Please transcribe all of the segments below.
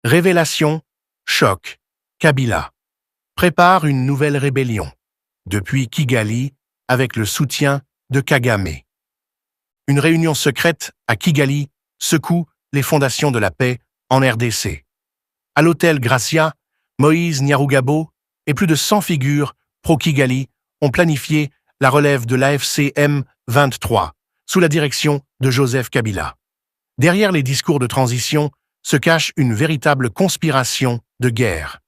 Révélation, choc, Kabila prépare une nouvelle rébellion, depuis Kigali, avec le soutien de Kagame. Une réunion secrète à Kigali secoue les fondations de la paix en RDC. À l'hôtel Gracia, Moïse Nyarugabo et plus de 100 figures pro-Kigali ont planifié la relève de l'AFC M23 sous la direction de Joseph Kabila. Derrière les discours de transition se cache une véritable conspiration de guerre.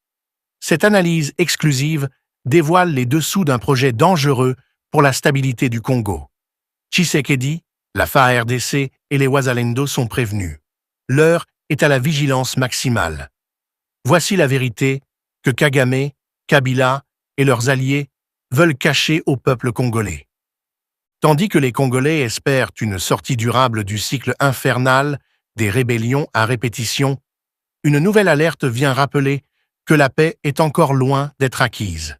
Cette analyse exclusive dévoile les dessous d'un projet dangereux pour la stabilité du Congo. Tshisekedi, la FARDC et les Wazalendo sont prévenus. L'heure est à la vigilance maximale. Voici la vérité que Kagame, Kabila et leurs alliés veulent cacher au peuple congolais. Tandis que les Congolais espèrent une sortie durable du cycle infernal des rébellions à répétition, une nouvelle alerte vient rappeler que la paix est encore loin d'être acquise.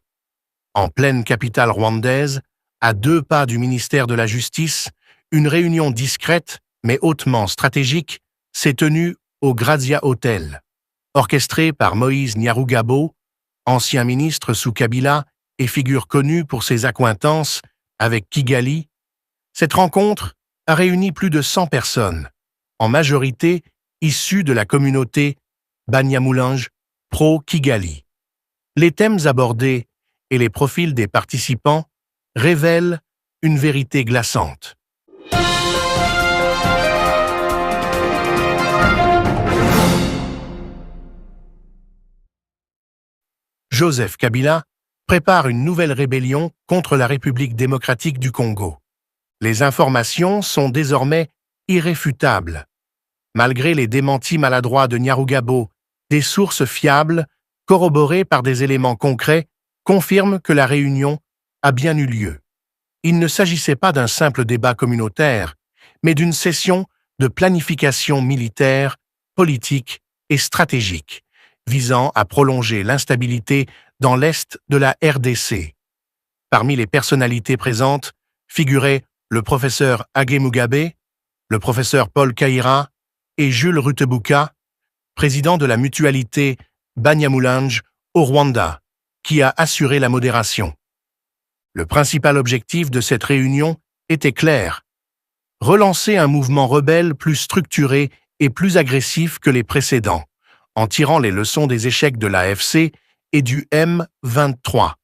En pleine capitale rwandaise, à 2 pas du ministère de la Justice, une réunion discrète mais hautement stratégique s'est tenue au Grazia Hotel. Orchestrée par Moïse Nyarugabo, ancien ministre sous Kabila et figure connue pour ses accointances avec Kigali, cette rencontre a réuni plus de 100 personnes, en majorité issues de la communauté Banyamulenge pro-Kigali. Les thèmes abordés et les profils des participants révèlent une vérité glaçante. Joseph Kabila prépare une nouvelle rébellion contre la République démocratique du Congo. Les informations sont désormais irréfutables. Malgré les démentis maladroits de Nyarugabo, des sources fiables, corroborées par des éléments concrets, confirment que la réunion a bien eu lieu. Il ne s'agissait pas d'un simple débat communautaire, mais d'une session de planification militaire, politique et stratégique, visant à prolonger l'instabilité dans l'est de la RDC. Parmi les personnalités présentes figuraient le professeur Agé Mugabe, le professeur Paul Kaïra et Jules Rutebuka, président de la mutualité Banyamulenge au Rwanda, qui a assuré la modération. Le principal objectif de cette réunion était clair: relancer un mouvement rebelle plus structuré et plus agressif que les précédents, en tirant les leçons des échecs de l'AFC et du M23.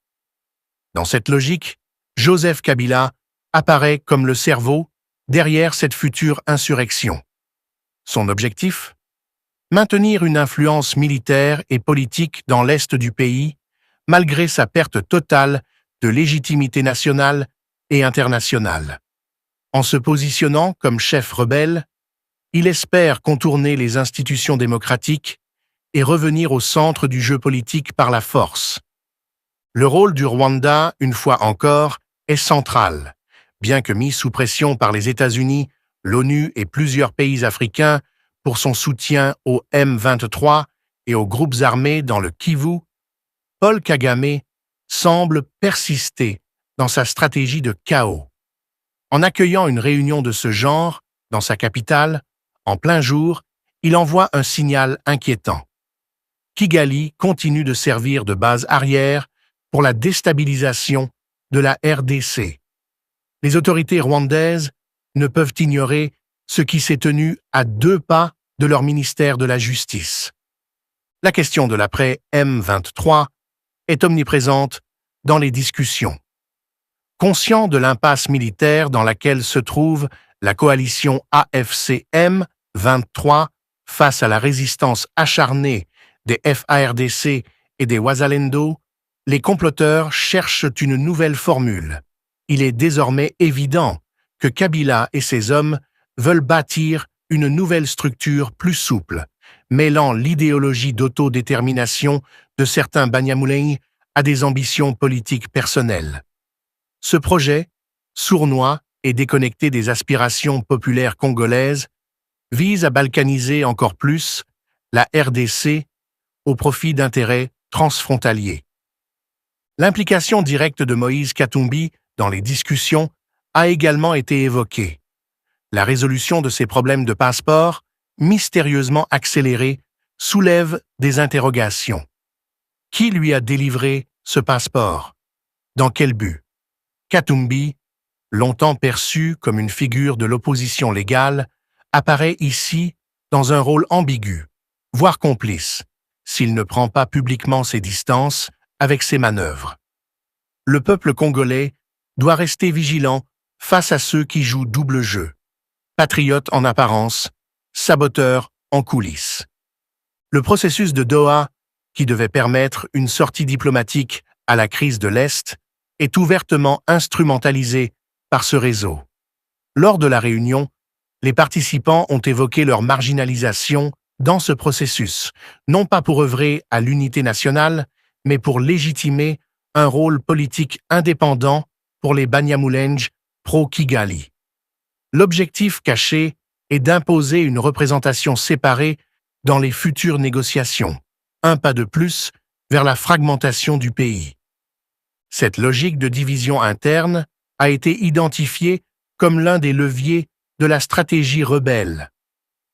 Dans cette logique, Joseph Kabila apparaît comme le cerveau derrière cette future insurrection. Son objectif ? Maintenir une influence militaire et politique dans l'est du pays, malgré sa perte totale de légitimité nationale et internationale. En se positionnant comme chef rebelle, il espère contourner les institutions démocratiques et revenir au centre du jeu politique par la force. Le rôle du Rwanda, une fois encore, est central. Bien que mis sous pression par les États-Unis, l'ONU et plusieurs pays africains pour son soutien au M23 et aux groupes armés dans le Kivu, Paul Kagame semble persister dans sa stratégie de chaos. En accueillant une réunion de ce genre dans sa capitale, en plein jour, il envoie un signal inquiétant. Kigali continue de servir de base arrière pour la déstabilisation de la RDC. Les autorités rwandaises ne peuvent ignorer ce qui s'est tenu à 2 pas de leur ministère de la Justice. La question de l'après M23 est omniprésente dans les discussions. Conscient de l'impasse militaire dans laquelle se trouve la coalition AFC M23 face à la résistance acharnée des FARDC et des Wazalendo, les comploteurs cherchent une nouvelle formule. Il est désormais évident que Kabila et ses hommes veulent bâtir une nouvelle structure plus souple, mêlant l'idéologie d'autodétermination de certains Banyamulenge à des ambitions politiques personnelles. Ce projet, sournois et déconnecté des aspirations populaires congolaises, vise à balkaniser encore plus la RDC au profit d'intérêts transfrontaliers. L'implication directe de Moïse Katumbi dans les discussions a également été évoquée. La résolution de ces problèmes de passeport, mystérieusement accélérée soulève des interrogations. Qui lui a délivré ce passeport? Dans quel but? Katumbi, longtemps perçu comme une figure de l'opposition légale, apparaît ici dans un rôle ambigu, voire complice, s'il ne prend pas publiquement ses distances avec ses manœuvres. Le peuple congolais doit rester vigilant face à ceux qui jouent double jeu, patriotes en apparence, saboteurs en coulisses. Le processus de Doha, qui devait permettre une sortie diplomatique à la crise de l'Est, est ouvertement instrumentalisé par ce réseau. Lors de la réunion, les participants ont évoqué leur marginalisation dans ce processus, non pas pour œuvrer à l'unité nationale, mais pour légitimer un rôle politique indépendant pour les Banyamulenge pro-Kigali. L'objectif caché est d'imposer une représentation séparée dans les futures négociations, un pas de plus vers la fragmentation du pays. Cette logique de division interne a été identifiée comme l'un des leviers de la stratégie rebelle.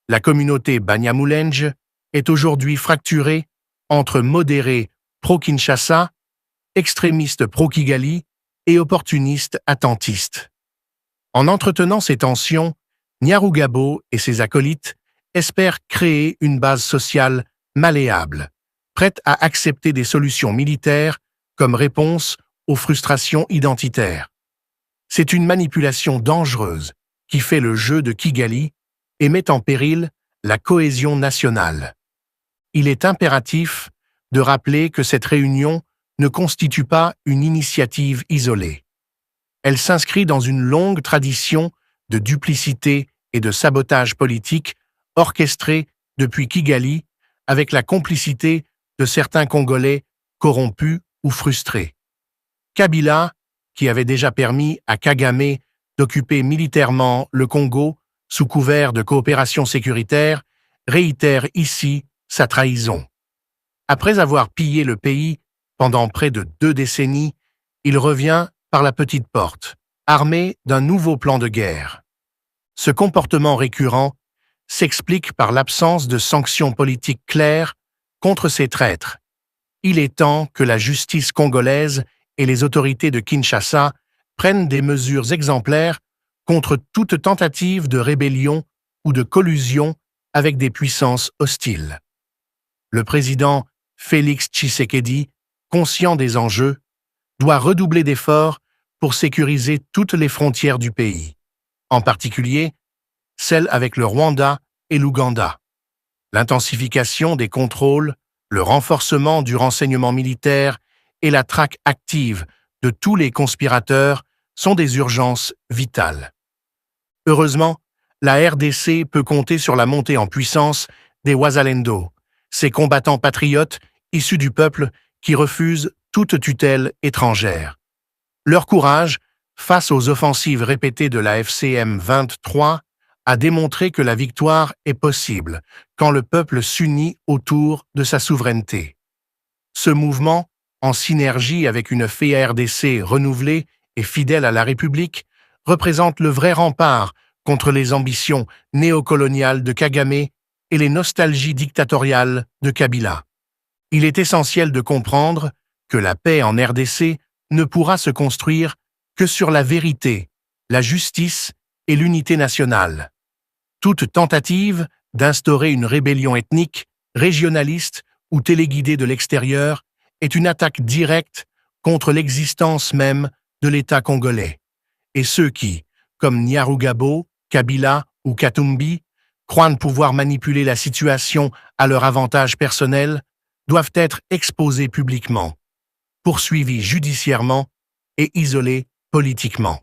La communauté Banyamulenge est aujourd'hui fracturée entre modérés pro-Kinshasa, extrémistes pro-Kigali et opportunistes attentistes. En entretenant ces tensions, Nyarugabo et ses acolytes espèrent créer une base sociale malléable, prête à accepter des solutions militaires comme réponse aux frustrations identitaires. C'est une manipulation dangereuse qui fait le jeu de Kigali et met en péril la cohésion nationale. Il est impératif de rappeler que cette réunion ne constitue pas une initiative isolée. Elle s'inscrit dans une longue tradition de duplicité et de sabotage politique orchestrée depuis Kigali avec la complicité de certains Congolais corrompus ou frustrés. Kabila, qui avait déjà permis à Kagame d'occuper militairement le Congo sous couvert de coopération sécuritaire, réitère ici sa trahison. Après avoir pillé le pays pendant près de 2 décennies, il revient par la petite porte, armé d'un nouveau plan de guerre. Ce comportement récurrent s'explique par l'absence de sanctions politiques claires contre ces traîtres. Il est temps que la justice congolaise et les autorités de Kinshasa prennent des mesures exemplaires contre toute tentative de rébellion ou de collusion avec des puissances hostiles. Le président Félix Tshisekedi, conscient des enjeux, doit redoubler d'efforts pour sécuriser toutes les frontières du pays, en particulier celles avec le Rwanda et l'Ouganda. L'intensification des contrôles, le renforcement du renseignement militaire et la traque active de tous les conspirateurs sont des urgences vitales. Heureusement, la RDC peut compter sur la montée en puissance des Wazalendo, ces combattants patriotes issus du peuple qui refusent toute tutelle étrangère. Leur courage, face aux offensives répétées de la FCM 23, a démontré que la victoire est possible quand le peuple s'unit autour de sa souveraineté. Ce mouvement, en synergie avec une FARDC renouvelée et fidèle à la République, représente le vrai rempart contre les ambitions néocoloniales de Kagame et les nostalgies dictatoriales de Kabila. Il est essentiel de comprendre que la paix en RDC ne pourra se construire que sur la vérité, la justice et l'unité nationale. Toute tentative d'instaurer une rébellion ethnique, régionaliste ou téléguidée de l'extérieur est une attaque directe contre l'existence même de l'État congolais. Et ceux qui, comme Nyarugabo, Kabila ou Katumbi, croient pouvoir manipuler la situation à leur avantage personnel, doivent être exposés publiquement, poursuivis judiciairement et isolés politiquement.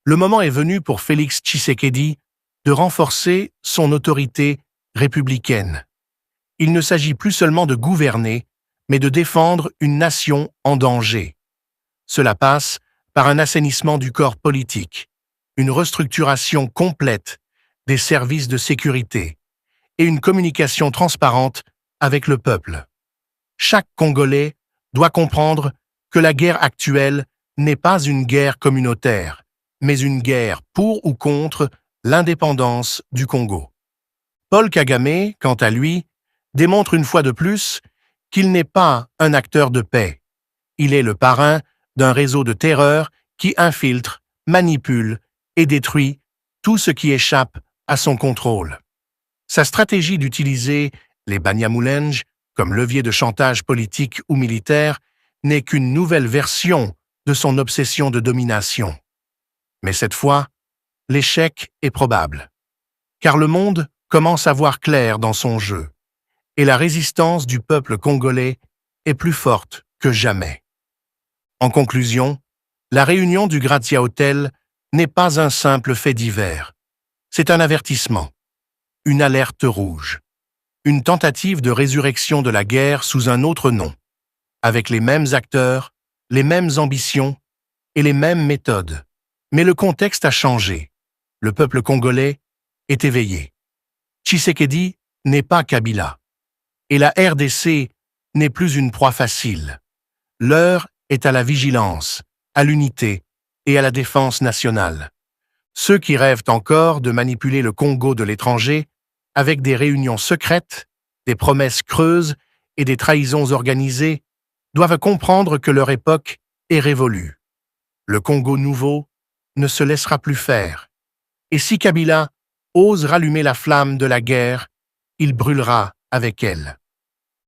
Le moment est venu pour Félix Tshisekedi de renforcer son autorité républicaine. Il ne s'agit plus seulement de gouverner, mais de défendre une nation en danger. Cela passe par un assainissement du corps politique, une restructuration complète des services de sécurité et une communication transparente avec le peuple. Chaque Congolais doit comprendre que la guerre actuelle n'est pas une guerre communautaire, mais une guerre pour ou contre l'indépendance du Congo. Paul Kagame, quant à lui, démontre une fois de plus qu'il n'est pas un acteur de paix. Il est le parrain d'un réseau de terreur qui infiltre, manipule et détruit tout ce qui échappe à son contrôle. Sa stratégie d'utiliser les Banyamulenge comme levier de chantage politique ou militaire n'est qu'une nouvelle version de son obsession de domination. Mais cette fois, l'échec est probable, car le monde commence à voir clair dans son jeu, et la résistance du peuple congolais est plus forte que jamais. En conclusion, la réunion du Gratia Hotel n'est pas un simple fait divers. C'est un avertissement, une alerte rouge, une tentative de résurrection de la guerre sous un autre nom, avec les mêmes acteurs, les mêmes ambitions et les mêmes méthodes. Mais le contexte a changé. Le peuple congolais est éveillé. Tshisekedi n'est pas Kabila. Et la RDC n'est plus une proie facile. L'heure est à la vigilance, à l'unité et à la défense nationale. Ceux qui rêvent encore de manipuler le Congo de l'étranger avec des réunions secrètes, des promesses creuses et des trahisons organisées doivent comprendre que leur époque est révolue. Le Congo nouveau ne se laissera plus faire. Et si Kabila ose rallumer la flamme de la guerre, il brûlera avec elle.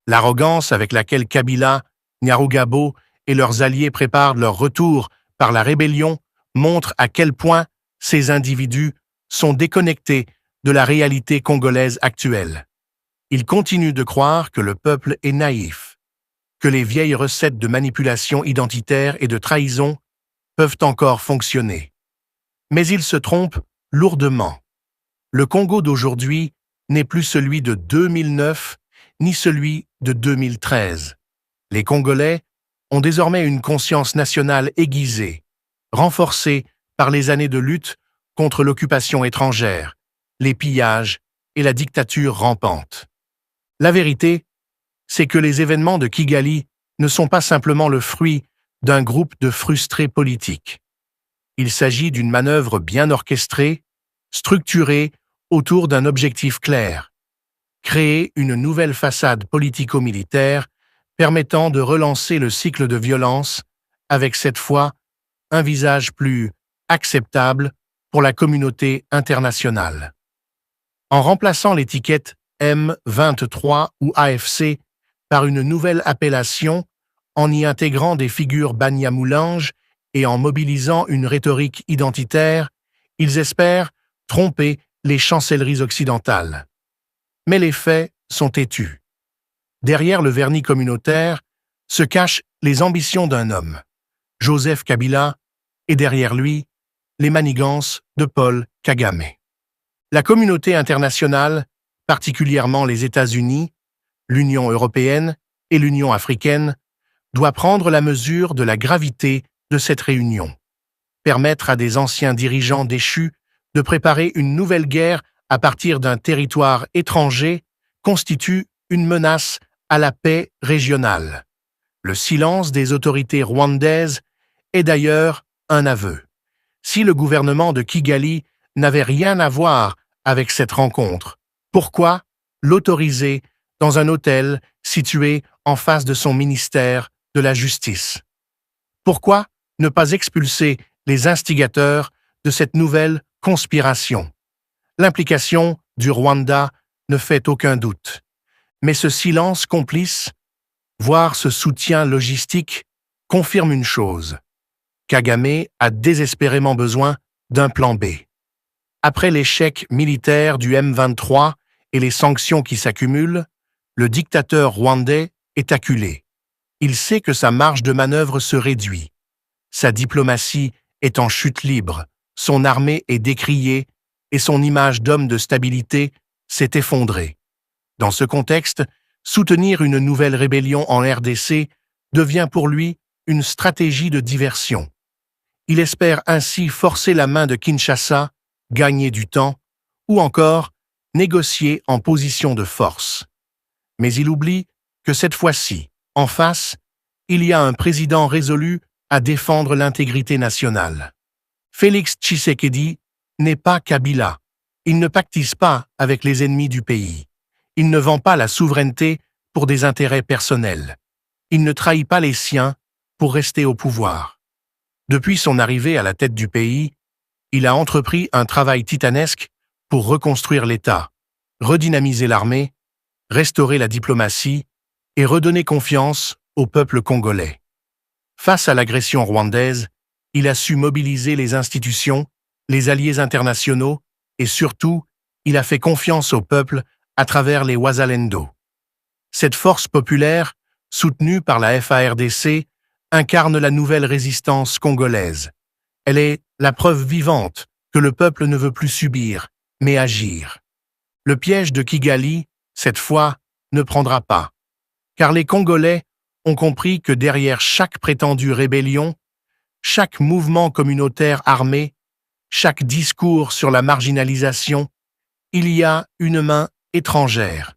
L'arrogance avec laquelle Kabila, Nyarugabo et leurs alliés préparent leur retour par la rébellion montre à quel point ces individus sont déconnectés de la réalité congolaise actuelle. Ils continuent de croire que le peuple est naïf, que les vieilles recettes de manipulation identitaire et de trahison peuvent encore fonctionner. Mais ils se trompent lourdement. Le Congo d'aujourd'hui n'est plus celui de 2009 ni celui de 2013. Les Congolais ont désormais une conscience nationale aiguisée, renforcée par les années de lutte contre l'occupation étrangère, les pillages et la dictature rampante. La vérité, c'est que les événements de Kigali ne sont pas simplement le fruit d'un groupe de frustrés politiques. Il s'agit d'une manœuvre bien orchestrée, structurée autour d'un objectif clair: créer une nouvelle façade politico-militaire permettant de relancer le cycle de violence avec cette fois un visage plus acceptable pour la communauté internationale. En remplaçant l'étiquette M23 ou AFC par une nouvelle appellation, en y intégrant des figures Banyamulenge et en mobilisant une rhétorique identitaire, ils espèrent tromper les chancelleries occidentales. Mais les faits sont têtus. Derrière le vernis communautaire se cachent les ambitions d'un homme, Joseph Kabila, et derrière lui, les manigances de Paul Kagame. La communauté internationale, particulièrement les États-Unis, l'Union européenne et l'Union africaine, doit prendre la mesure de la gravité de cette réunion, permettre à des anciens dirigeants déchus de préparer une nouvelle guerre à partir d'un territoire étranger constitue une menace à la paix régionale. Le silence des autorités rwandaises est d'ailleurs un aveu. Si le gouvernement de Kigali n'avait rien à voir avec cette rencontre, pourquoi l'autoriser dans un hôtel situé en face de son ministère de la Justice? Pourquoi ne pas expulser les instigateurs de cette nouvelle conspiration? L'implication du Rwanda ne fait aucun doute. Mais ce silence complice, voire ce soutien logistique, confirme une chose: Kagame a désespérément besoin d'un plan B. Après l'échec militaire du M23 et les sanctions qui s'accumulent, le dictateur rwandais est acculé. Il sait que sa marge de manœuvre se réduit. Sa diplomatie est en chute libre, son armée est décriée et son image d'homme de stabilité s'est effondrée. Dans ce contexte, soutenir une nouvelle rébellion en RDC devient pour lui une stratégie de diversion. Il espère ainsi forcer la main de Kinshasa, gagner du temps, ou encore négocier en position de force. Mais il oublie que cette fois-ci, en face, il y a un président résolu à défendre l'intégrité nationale. Félix Tshisekedi n'est pas Kabila. Il ne pactise pas avec les ennemis du pays. Il ne vend pas la souveraineté pour des intérêts personnels. Il ne trahit pas les siens pour rester au pouvoir. Depuis son arrivée à la tête du pays, il a entrepris un travail titanesque pour reconstruire l'État, redynamiser l'armée, restaurer la diplomatie et redonner confiance au peuple congolais. Face à l'agression rwandaise, il a su mobiliser les institutions, les alliés internationaux et surtout, il a fait confiance au peuple à travers les Wazalendo. Cette force populaire, soutenue par la FARDC, incarne la nouvelle résistance congolaise. Elle est la preuve vivante que le peuple ne veut plus subir, mais agir. Le piège de Kigali, cette fois, ne prendra pas. Car les Congolais ont compris que derrière chaque prétendue rébellion, chaque mouvement communautaire armé, chaque discours sur la marginalisation, il y a une main étrangère,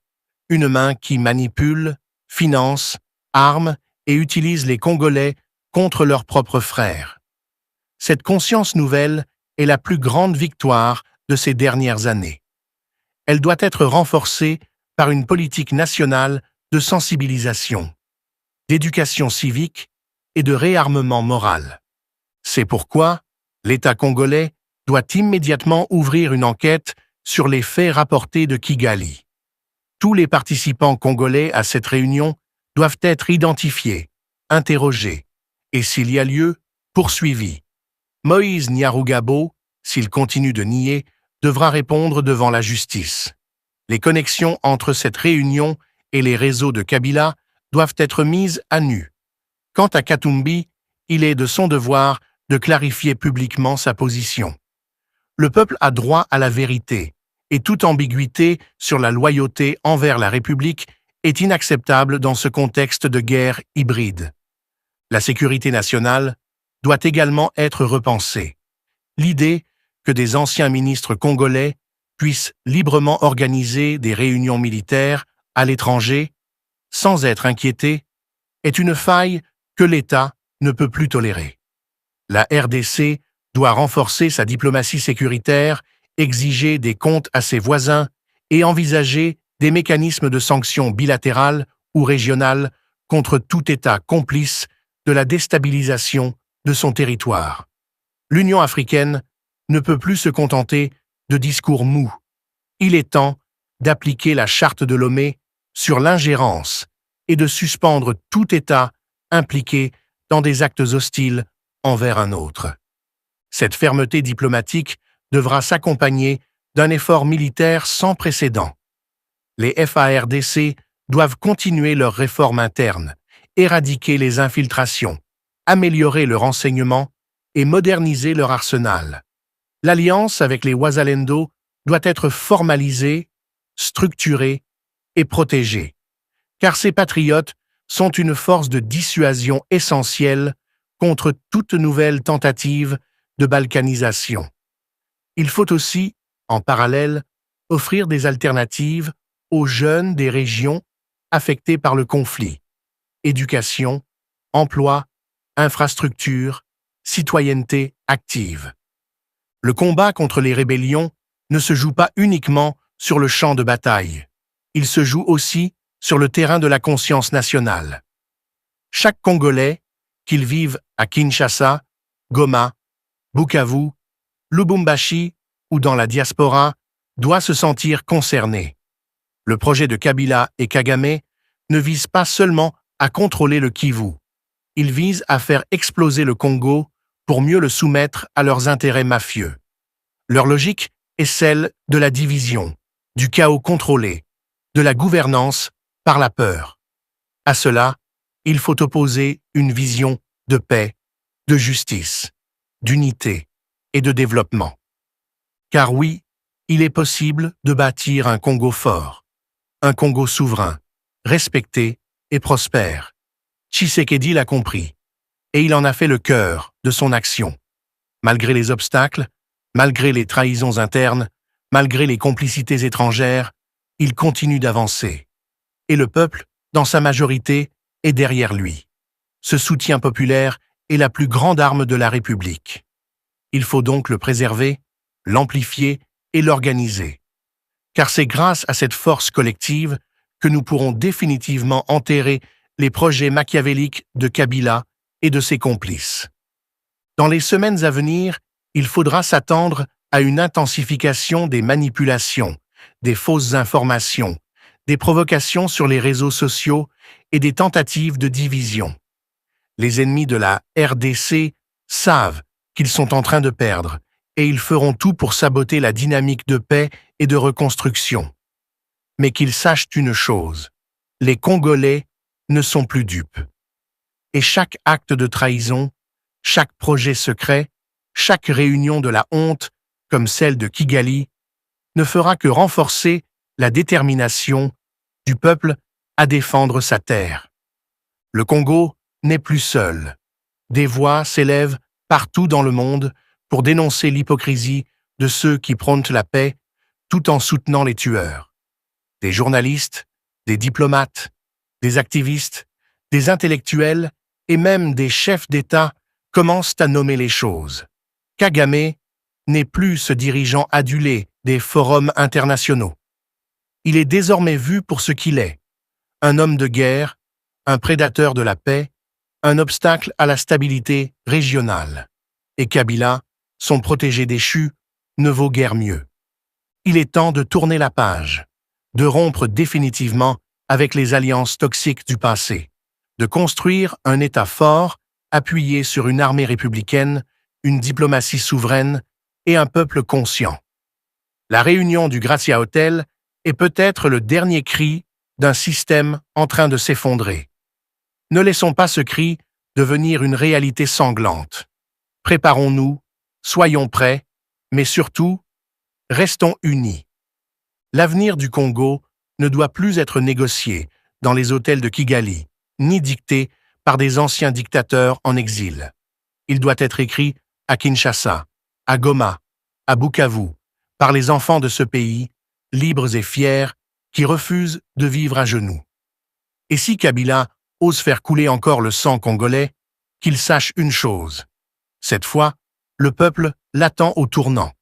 une main qui manipule, finance, arme et utilise les Congolais contre leurs propres frères. Cette conscience nouvelle est la plus grande victoire de ces dernières années. Elle doit être renforcée par une politique nationale de sensibilisation, d'éducation civique et de réarmement moral. C'est pourquoi l'État congolais doit immédiatement ouvrir une enquête sur les faits rapportés de Kigali. Tous les participants congolais à cette réunion doivent être identifiés, interrogés et, s'il y a lieu, poursuivis. Moïse Nyarugabo, s'il continue de nier, devra répondre devant la justice. Les connexions entre cette réunion et les réseaux de Kabila doivent être mises à nu. Quant à Katumbi, il est de son devoir de clarifier publiquement sa position. Le peuple a droit à la vérité, et toute ambiguïté sur la loyauté envers la République est inacceptable dans ce contexte de guerre hybride. La sécurité nationale doit également être repensée. L'idée que des anciens ministres congolais puissent librement organiser des réunions militaires à l'étranger, sans être inquiétés, est une faille que l'État ne peut plus tolérer. La RDC doit renforcer sa diplomatie sécuritaire, exiger des comptes à ses voisins et envisager des mécanismes de sanctions bilatérales ou régionales contre tout État complice de la déstabilisation de son territoire. L'Union africaine ne peut plus se contenter de discours mous. Il est temps d'appliquer la charte de Lomé sur l'ingérence et de suspendre tout État impliqué dans des actes hostiles envers un autre. Cette fermeté diplomatique devra s'accompagner d'un effort militaire sans précédent. Les FARDC doivent continuer leurs réformes internes, éradiquer les infiltrations, améliorer le renseignement et moderniser leur arsenal. L'alliance avec les Wazalendo doit être formalisée, structurée et protégée, car ces patriotes sont une force de dissuasion essentielle contre toute nouvelle tentative de balkanisation. Il faut aussi, en parallèle, offrir des alternatives aux jeunes des régions affectées par le conflit. Éducation, emploi, infrastructures, citoyenneté active. Le combat contre les rébellions ne se joue pas uniquement sur le champ de bataille. Il se joue aussi sur le terrain de la conscience nationale. Chaque Congolais, qu'il vive à Kinshasa, Goma, Bukavu, Lubumbashi ou dans la diaspora, doit se sentir concerné. Le projet de Kabila et Kagame ne vise pas seulement à contrôler le Kivu. Il vise à faire exploser le Congo pour mieux le soumettre à leurs intérêts mafieux. Leur logique est celle de la division, du chaos contrôlé, de la gouvernance par la peur. À cela, il faut opposer une vision de paix, de justice, d'unité et de développement. Car oui, il est possible de bâtir un Congo fort, un Congo souverain, respecté et prospère. Tshisekedi l'a compris, et il en a fait le cœur de son action. Malgré les obstacles, malgré les trahisons internes, malgré les complicités étrangères, il continue d'avancer. Et le peuple, dans sa majorité, est derrière lui. Ce soutien populaire est la plus grande arme de la République. Il faut donc le préserver, l'amplifier et l'organiser. car c'est grâce à cette force collective que nous pourrons définitivement enterrer les projets machiavéliques de Kabila et de ses complices. Dans les semaines à venir, il faudra s'attendre à une intensification des manipulations, des fausses informations, des provocations sur les réseaux sociaux et des tentatives de division. Les ennemis de la RDC savent qu'ils sont en train de perdre et ils feront tout pour saboter la dynamique de paix et de reconstruction. Mais qu'ils sachent une chose, les Congolais ne sont plus dupes. Et chaque acte de trahison, chaque projet secret, chaque réunion de la honte, comme celle de Kigali, ne fera que renforcer la détermination du peuple à défendre sa terre. Le Congo n'est plus seul. Des voix s'élèvent partout dans le monde pour dénoncer l'hypocrisie de ceux qui prônent la paix tout en soutenant les tueurs. Des journalistes, des diplomates, des activistes, des intellectuels et même des chefs d'État commencent à nommer les choses. Kagame n'est plus ce dirigeant adulé des forums internationaux. Il est désormais vu pour ce qu'il est, un homme de guerre, un prédateur de la paix, un obstacle à la stabilité régionale. Et Kabila, son protégé déchu, ne vaut guère mieux. Il est temps de tourner la page, de rompre définitivement avec les alliances toxiques du passé, de construire un État fort, appuyé sur une armée républicaine, une diplomatie souveraine et un peuple conscient. La réunion du Gracia Hotel est peut-être le dernier cri d'un système en train de s'effondrer. Ne laissons pas ce cri devenir une réalité sanglante. Préparons-nous, soyons prêts, mais surtout, restons unis. L'avenir du Congo ne doit plus être négocié dans les hôtels de Kigali, ni dicté par des anciens dictateurs en exil. Il doit être écrit à Kinshasa, à Goma, à Bukavu, par les enfants de ce pays, libres et fiers, qui refusent de vivre à genoux. Et si Kabila ose faire couler encore le sang congolais, qu'il sache une chose. Cette fois, le peuple l'attend au tournant.